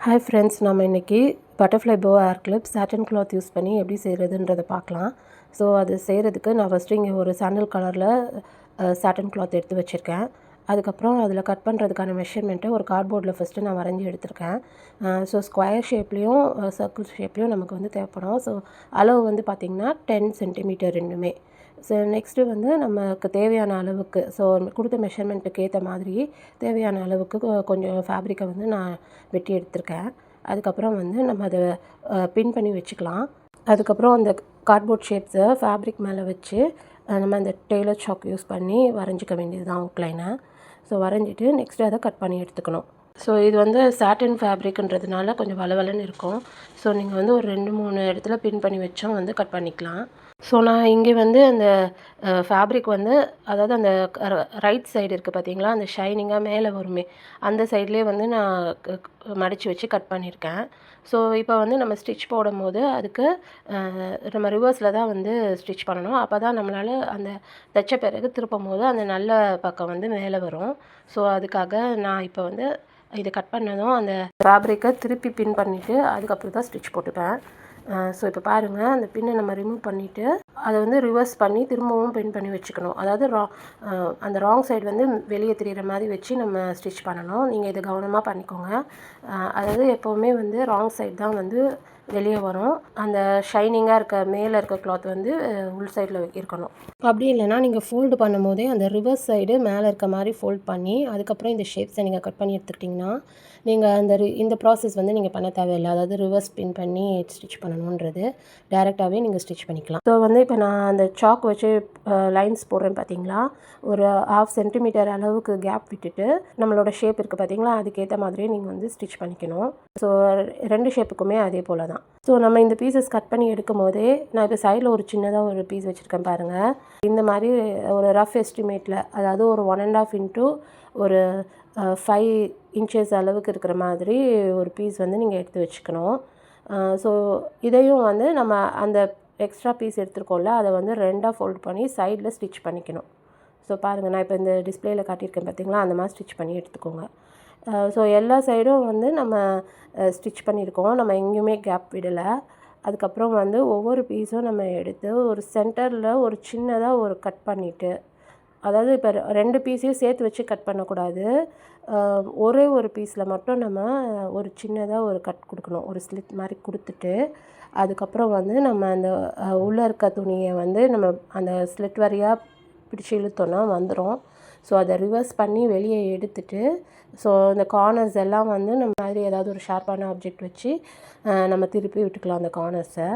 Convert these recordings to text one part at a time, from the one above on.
Hi friends, நம்ம இன்றைக்கி butterfly போ ஏர் கிளிப் சாட்டன் கிளாத் யூஸ் பண்ணி எப்படி செய்கிறதுன்றதை பார்க்கலாம். ஸோ அது செய்கிறதுக்கு நான் ஃபஸ்ட்டு இங்கே ஒரு சாண்டல் கலரில் சாட்டன் கிளாத் எடுத்து வச்சுருக்கேன். அதுக்கப்புறம் அதில் கட் பண்ணுறதுக்கான மெஷர்மெண்ட்டை ஒரு கார்ட்போர்டில் ஃபஸ்ட்டு நான் வரைஞ்சி எடுத்திருக்கேன். ஸோ ஸ்கொயர் ஷேப்லேயும் சர்க்கிள் ஷேப்லேயும் நமக்கு வந்து தேவைப்படும். ஸோ அளவு வந்து பார்த்திங்கன்னா 10 சென்டிமீட்டர் ரெண்டுமே. ஸோ நெக்ஸ்ட்டு வந்து நமக்கு தேவையான அளவுக்கு ஸோ கொடுத்த மெஷர்மெண்ட்டுக்கு ஏற்ற மாதிரி தேவையான அளவுக்கு கொஞ்சம் ஃபேப்ரிக்கை வந்து நான் வெட்டி எடுத்திருக்கேன். அதுக்கப்புறம் வந்து நம்ம அதை பின் பண்ணி வச்சுக்கலாம். அதுக்கப்புறம் அந்த கார்ட்போர்ட் ஷேப்ஸை ஃபேப்ரிக் மேலே வச்சு நம்ம அந்த டெய்லர் சாக் யூஸ் பண்ணி வரைஞ்சிக்க வேண்டியது தான் அவுட்லைனை. ஸோ வரைஞ்சிட்டு நெக்ஸ்ட்டு அதை கட் பண்ணி எடுத்துக்கணும். ஸோ இது வந்து சாட்டின் ஃபேப்ரிக்ன்றதுனால கொஞ்சம் வளவலன்னு இருக்கும். ஸோ நீங்கள் வந்து ஒரு 2-3 இடத்துல பின் பண்ணி வச்சும் வந்து கட் பண்ணிக்கலாம். ஸோ நான் இங்கே வந்து அந்த ஃபேப்ரிக் வந்து அதாவது அந்த ரைட் சைடு இருக்குது பார்த்தீங்களா, அந்த ஷைனிங்காக மேலே வருமே அந்த சைட்லேயே வந்து நான் மடித்து வச்சு கட் பண்ணியிருக்கேன். ஸோ இப்போ வந்து நம்ம ஸ்டிச் போடும்போது அதுக்கு நம்ம ரிவர்ஸில் தான் வந்து ஸ்டிச் பண்ணணும். அப்போ தான் நம்மளால் அந்த தைச்ச பிறகு திருப்பும் போது அந்த நல்ல பக்கம் வந்து மேலே வரும். ஸோ அதுக்காக நான் இப்போ வந்து இதை கட் பண்ணதும் அந்த ஃபேப்ரிக்கை திருப்பி பின் பண்ணிவிட்டு அதுக்கப்புறம் தான் ஸ்டிச் போட்டுப்பேன். ஸோ இப்போ பாருங்கள், அந்த பின்னை நம்ம ரிமூவ் பண்ணிவிட்டு அதை வந்து ரிவர்ஸ் பண்ணி திரும்பவும் பின் பண்ணி வச்சுக்கணும். அதாவது அந்த ராங் சைடு வந்து வெளியே தெரிகிற மாதிரி வச்சு நம்ம ஸ்டிச் பண்ணணும். நீங்கள் இதை கவனமாக பண்ணிக்கோங்க. அதாவது எப்போவுமே வந்து ராங் சைடு தான் வந்து வெளியே வரும். அந்த ஷைனிங்காக இருக்க மேலே இருக்க கிளாத் வந்து உள் சைடில் இருக்கணும். அப்படி இல்லைனா நீங்கள் ஃபோல்டு பண்ணும்போதே அந்த ரிவர்ஸ் சைடு மேலே இருக்க மாதிரி ஃபோல்ட் பண்ணி அதுக்கப்புறம் இந்த ஷேப்ஸை நீங்கள் கட் பண்ணி எடுத்துக்கிட்டிங்கன்னா நீங்கள் இந்த ப்ராசஸ் வந்து நீங்கள் பண்ண தேவையில்லை. அதாவது ரிவர்ஸ் பின் பண்ணி ஸ்டிச் பண்ணணுன்றது டைரெக்டாகவே நீங்கள் ஸ்டிச் பண்ணிக்கலாம். ஸோ வந்து இப்போ நான் அந்த சாக் வச்சு லைன்ஸ் போடுறேன் பார்த்தீங்களா, ஒரு 1/2 சென்டிமீட்டர் அளவுக்கு கேப் விட்டுட்டு நம்மளோட ஷேப் இருக்குது பார்த்தீங்களா, அதுக்கேற்ற மாதிரியே நீங்கள் வந்து ஸ்டிச் பண்ணிக்கணும். ஸோ 2 ஷேப்புக்குமே அதே போல் தான். ஸோ நம்ம இந்த பீசஸ் கட் பண்ணி எடுக்கும் போதே நான் இப்போ சைடில் ஒரு சின்னதாக ஒரு பீஸ் வச்சுருக்கேன் பாருங்கள். இந்த மாதிரி ஒரு ரஃப் எஸ்டிமேட்டில் அதாவது ஒரு 1.5 இன்ட்டு ஒரு 5 இன்ச்சஸ் அளவுக்கு இருக்கிற மாதிரி ஒரு பீஸ் வந்து நீங்கள் எடுத்து வச்சுக்கணும். ஸோ இதையும் வந்து நம்ம அந்த எக்ஸ்ட்ரா பீஸ் எடுத்துருக்கோம்ல, அதை வந்து 2ஆக ஃபோல்ட் பண்ணி சைடில் ஸ்டிச் பண்ணிக்கணும். ஸோ பாருங்கள், நான் இப்போ இந்த டிஸ்பிளேயில் காட்டியிருக்கேன் பார்த்தீங்களா, அந்த மாதிரி ஸ்டிச் பண்ணி எடுத்துக்கோங்க. ஸோ எல்லா சைடும் வந்து நம்ம ஸ்டிச் பண்ணியிருக்கோம். நம்ம எங்கேயுமே கேப் விடலை. அதுக்கப்புறம் வந்து ஒவ்வொரு பீஸும் நம்ம எடுத்து ஒரு சென்டரில் ஒரு சின்னதாக ஒரு கட் பண்ணிவிட்டு, அதாவது இப்போ 2 பீஸையும் சேர்த்து வச்சு கட் பண்ணக்கூடாது. ஒரே ஒரு பீஸில் மட்டும் நம்ம ஒரு சின்னதாக ஒரு கட் கொடுக்கணும். ஒரு ஸ்லிட் மாதிரி கொடுத்துட்டு அதுக்கப்புறம் வந்து நம்ம அந்த உள்ளே இருக்க துணியை வந்து நம்ம அந்த ஸ்லிட் வழியாக பிடிச்சி இழுத்தோன்னா வந்துடும். ஸோ அதை ரிவர்ஸ் பண்ணி வெளியே எடுத்துட்டு ஸோ இந்த கார்னர்ஸ் எல்லாம் வந்து நம்ம மாதிரி ஏதாவது ஒரு ஷார்ப்பான ஆப்ஜெக்ட் வச்சு நம்ம திருப்பி விட்டுக்கலாம் அந்த கார்னர்ஸை.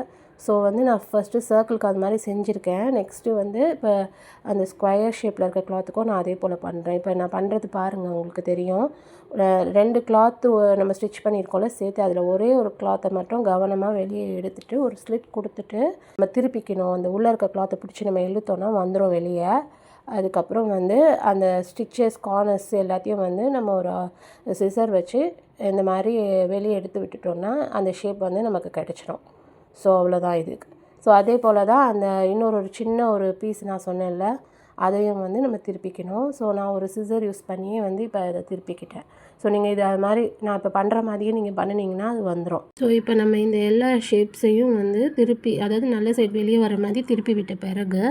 ஸோ வந்து நான் ஃபஸ்ட்டு சர்க்கிளுக்கு அது மாதிரி செஞ்சுருக்கேன். நெக்ஸ்ட்டு வந்து இப்போ அந்த ஸ்கொயர் ஷேப்பில் இருக்க கிளாத்துக்கும் நான் அதே போல் பண்ணுறேன். இப்போ நான் பண்ணுறது பாருங்கள், உங்களுக்கு தெரியும். 2 கிளாத்து நம்ம ஸ்டிச் பண்ணியிருக்கோம்ல சேர்த்து, அதில் ஒரே ஒரு கிளாத்தை மட்டும் கவனமாக வெளியே எடுத்துகிட்டு ஒரு ஸ்லிட் கொடுத்துட்டு நம்ம திருப்பிக்கணும். அந்த உள்ளே இருக்க கிளாத்தை பிடிச்சி நம்ம இழுத்தோன்னா வந்துடும் வெளியே. அதுக்கப்புறம் வந்து அந்த ஸ்டிச்சஸ் கார்னர்ஸ் எல்லாத்தையும் வந்து நம்ம ஒரு சிசர் வச்சு இந்த மாதிரி வெளியே எடுத்து விட்டுட்டோம்னா அந்த ஷேப் வந்து நமக்கு கிடச்சிடும். ஸோ அவ்வளோதான் இதுக்கு. ஸோ அதே போல் தான் அந்த இன்னொரு சின்ன ஒரு பீஸ் நான் சொன்னேன்ல, அதையும் வந்து நம்ம திருப்பிக்கணும். ஸோ நான் ஒரு சிசர் யூஸ் பண்ணியே வந்து இப்போ அதை திருப்பிக்கிட்டேன். ஸோ நீங்கள் இது அது மாதிரி நான் இப்போ பண்ணுற மாதிரியே நீங்கள் பண்ணினீங்கன்னா அது வந்துடும். ஸோ இப்போ நம்ம இந்த எல்லா ஷேப்ஸையும் வந்து திருப்பி, அதாவது நல்ல சைடு வெளியே வர மாதிரி திருப்பி விட்ட பிறகு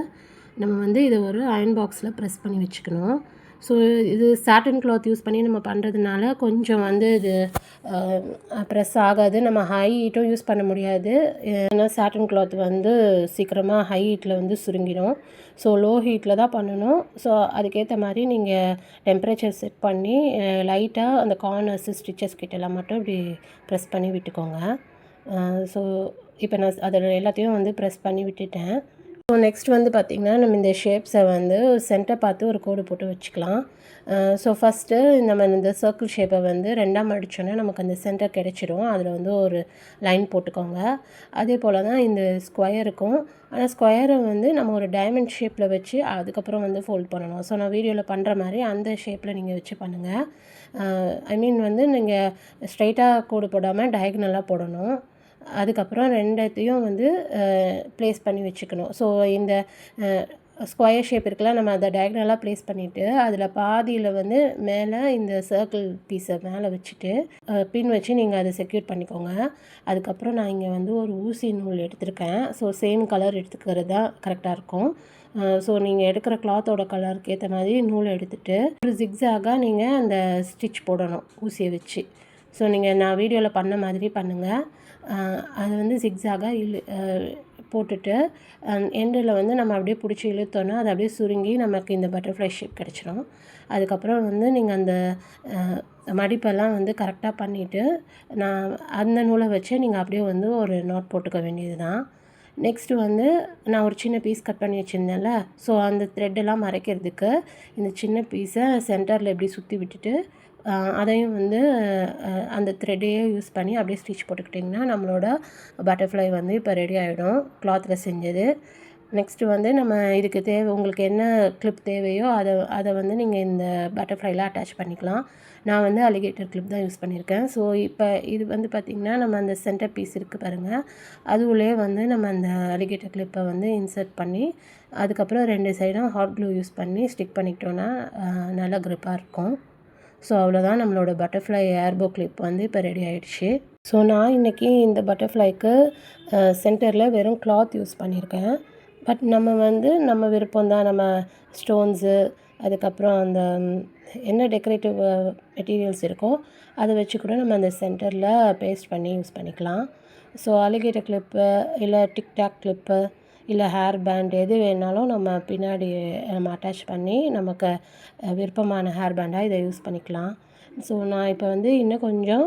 நம்ம வந்து இதை ஒரு அயர்ன் பாக்ஸில் ப்ரெஸ் பண்ணி வச்சுக்கணும். ஸோ இது சாட்டன் கிளாத் யூஸ் பண்ணி நம்ம பண்ணுறதுனால கொஞ்சம் வந்து இது ப்ரெஸ் ஆகாது. நம்ம ஹை ஹீட்டும் யூஸ் பண்ண முடியாது. ஏன்னா சாட்டன் கிளாத் வந்து சீக்கிரமாக ஹை ஹீட்டில் வந்து சுருங்கிடும். ஸோ லோ ஹீட்டில் தான் பண்ணணும். ஸோ அதுக்கேற்ற மாதிரி நீங்கள் டெம்பரேச்சர் செட் பண்ணி லைட்டாக அந்த கார்னர்ஸு ஸ்டிச்சஸ் கிட்டலாம் மட்டும் இப்படி ப்ரெஸ் பண்ணி விட்டுக்கோங்க. ஸோ இப்போ நான் அதில் எல்லாத்தையும் வந்து ப்ரெஸ் பண்ணி விட்டுட்டேன். ஸோ நெக்ஸ்ட் வந்து பார்த்திங்கன்னா நம்ம இந்த ஷேப்ஸை வந்து சென்டர் பார்த்து ஒரு கோடு போட்டு வச்சுக்கலாம். ஸோ ஃபஸ்ட்டு நம்ம இந்த சர்க்கிள் ஷேப்பை வந்து 2ஆக மடித்தோன்னா நமக்கு அந்த சென்டர் கிடச்சிடும். அதில் வந்து ஒரு லைன் போட்டுக்கோங்க. அதே போல் தான் இந்த ஸ்கொயருக்கும். ஆனால் ஸ்கொயரை வந்து நம்ம ஒரு டைமண்ட் ஷேப்பில் வச்சு அதுக்கப்புறம் வந்து ஃபோல்ட் பண்ணணும். ஸோ நான் வீடியோவில் பண்ணுற மாதிரி அந்த ஷேப்பில் நீங்கள் வச்சு பண்ணுங்கள். ஐ மீன் வந்து நீங்கள் ஸ்ட்ரைட்டாக கோடு போடாமல் டயகனலாக போடணும். அதுக்கப்புறம் 2த்தையும் வந்து ப்ளேஸ் பண்ணி வச்சுக்கணும். ஸோ இந்த ஸ்கொயர் ஷேப் இருக்குல்ல, நம்ம அதை டயக்னலாக ப்ளேஸ் பண்ணிவிட்டு அதில் பாதியில் வந்து மேலே இந்த சர்க்கிள் பீஸை மேலே வச்சுட்டு பின் வச்சு நீங்கள் அதை செக்யூர் பண்ணிக்கோங்க. அதுக்கப்புறம் நான் இங்கே வந்து ஒரு ஊசி நூல் எடுத்திருக்கேன். ஸோ சேம் கலர் எடுத்துக்கிறது தான் கரெக்டாக இருக்கும். ஸோ நீங்கள் எடுக்கிற கிளாத்தோட கலருக்கு ஏற்ற மாதிரி நூல் எடுத்துகிட்டு ஒரு ஜிக்ஸாகாக நீங்கள் அந்த ஸ்டிச் போடணும் ஊசியை வச்சு. ஸோ நீங்கள் நான் வீடியோவில் பண்ண மாதிரி பண்ணுங்கள். அது வந்து ஜிக்ஸாகாக போட்டுட்டு எண்டில் வந்து நம்ம அப்படியே பிடிச்சி இழுத்தோன்னா அது அப்படியே சுருங்கி நமக்கு இந்த பட்டர்ஃப்ளை ஷேப் கிடச்சிரும். அதுக்கப்புறம் வந்து நீங்கள் அந்த மடிப்பெல்லாம் வந்து கரெக்டாக பண்ணிவிட்டு நான் அந்த நூலை வச்சு நீங்கள் அப்படியே வந்து ஒரு நாட் போட்டுக்க வேண்டியது தான். நெக்ஸ்ட்டு வந்து நான் ஒரு சின்ன பீஸ் கட் பண்ணி வச்சுருந்தேன்ல, ஸோ அந்த த்ரெட்டெல்லாம் மறைக்கிறதுக்கு இந்த சின்ன பீஸை சென்டரில் எப்படி சுற்றி விட்டுட்டு அதையும் வந்து அந்த த்ரெட்டையே யூஸ் பண்ணி அப்படியே ஸ்டிச் போட்டுக்கிட்டிங்கன்னா நம்மளோட பட்டர்ஃப்ளை வந்து இப்போ ரெடி ஆகிடும் கிளாத்தில் செஞ்சது. நெக்ஸ்ட்டு வந்து நம்ம இதுக்கு உங்களுக்கு என்ன கிளிப் தேவையோ அதை வந்து நீங்கள் இந்த பட்டர்ஃப்ளைல அட்டாச் பண்ணிக்கலாம். நான் வந்து அலிகேட்டர் கிளிப் தான் யூஸ் பண்ணியிருக்கேன். ஸோ இப்போ இது வந்து பார்த்திங்கன்னா நம்ம அந்த சென்டர் பீஸ் இருக்குது பாருங்கள், அதுவுலேயே வந்து நம்ம அந்த அலிகேட்டர் கிளிப்பை வந்து இன்சர்ட் பண்ணி அதுக்கப்புறம் 2 சைடும் ஹாட் க்ளூ யூஸ் பண்ணி ஸ்டிக் பண்ணிக்கிட்டோன்னா நல்லா க்ரிப்பாக இருக்கும். ஸோ அவ்வளோதான், நம்மளோட பட்டர்ஃப்ளை ஏர்போ கிளிப் வந்து இப்போ ரெடி ஆகிடுச்சு. ஸோ நான் இன்றைக்கி இந்த பட்டர்ஃப்ளைக்கு சென்டரில் வெறும் கிளாத் யூஸ் பண்ணியிருக்கேன். பட் நம்ம வந்து நம்ம விருப்பம் தான், நம்ம ஸ்டோன்ஸு அதுக்கப்புறம் அந்த என்ன டெக்கரேட்டிவ் மெட்டீரியல்ஸ் இருக்கோ அதை வச்சு கூட நம்ம அந்த சென்டரில் பேஸ்ட் பண்ணி யூஸ் பண்ணிக்கலாம். ஸோ அலிகேட்டர் கிளிப்பு இல்லை டிக்டாக் கிளிப்பு இல்லை ஹேர் பேண்ட் எது வேணாலும் நம்ம பின்னாடி நம்ம அட்டாச் பண்ணி நமக்கு விருப்பமான ஹேர் பேண்டாக இதை யூஸ் பண்ணிக்கலாம். ஸோ நான் இப்போ வந்து இன்னும் கொஞ்சம்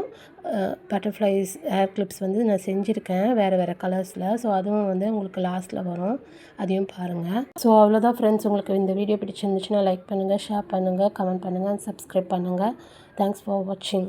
பட்டர்ஃப்ளைஸ் ஹேர் கிளிப்ஸ் வந்து நான் செஞ்சுருக்கேன் வேறு கலர்ஸில். ஸோ அதுவும் வந்து உங்களுக்கு லாஸ்ட்டில் வரும், அதையும் பாருங்கள். ஸோ அவ்வளோதான் ஃப்ரெண்ட்ஸ், உங்களுக்கு இந்த வீடியோ பிடிச்சிருந்துச்சுன்னா லைக் பண்ணுங்கள், ஷேர் பண்ணுங்கள், கமெண்ட் பண்ணுங்கள், சப்ஸ்கிரைப் பண்ணுங்கள். தேங்க்ஸ் ஃபார் வாட்சிங்.